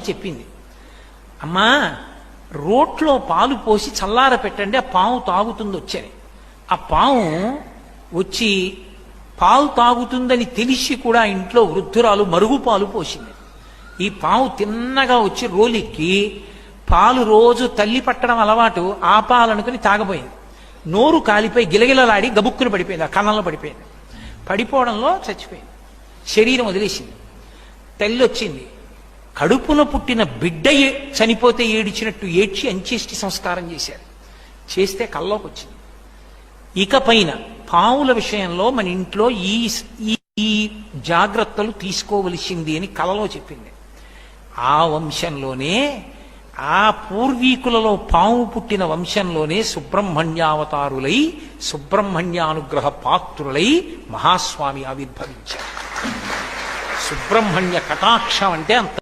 చెప్పింది, అమ్మా రోట్లో పాలు పోసి చల్లార పెట్టండి, ఆ పాము తాగుతుంది వచ్చని. ఆ పాము వచ్చి పాలు తాగుతుందని తెలిసి కూడా ఇంట్లో వృద్ధురాలు మరుగు పాలు పోసింది. ఈ పాము తిన్నగా వచ్చి రోలిక్కి పాలు రోజు తల్లి పట్టడం అలవాటు, ఆ పాలనుకుని తాగబోయింది. నోరు కాలిపోయి గిలగిలలాడి గబుక్కులు పడిపోయింది, ఆ కన్నంలో పడిపోయింది. పడిపోవడంలో చచ్చిపోయింది, శరీరం వదిలేసింది. తల్లి వచ్చింది, కడుపున పుట్టిన బిడ్డ చనిపోతే ఏడిచినట్టు ఏడ్చి అంత్యేష్టి సంస్కారం చేశారు. చేస్తే కల్లోకి వచ్చింది, ఇకపైన పావుల విషయంలో మన ఇంట్లో ఈ జాగ్రత్తలు తీసుకోవలసింది అని కలలో చెప్పింది. ఆ వంశంలోనే, ఆ పూర్వీకులలో పాము పుట్టిన వంశంలోనే సుబ్రహ్మణ్యావతారులై సుబ్రహ్మణ్యానుగ్రహ పాత్రులై మహాస్వామి ఆవిర్భవించారు. సుబ్రహ్మణ్య కటాక్షం అంటే అంత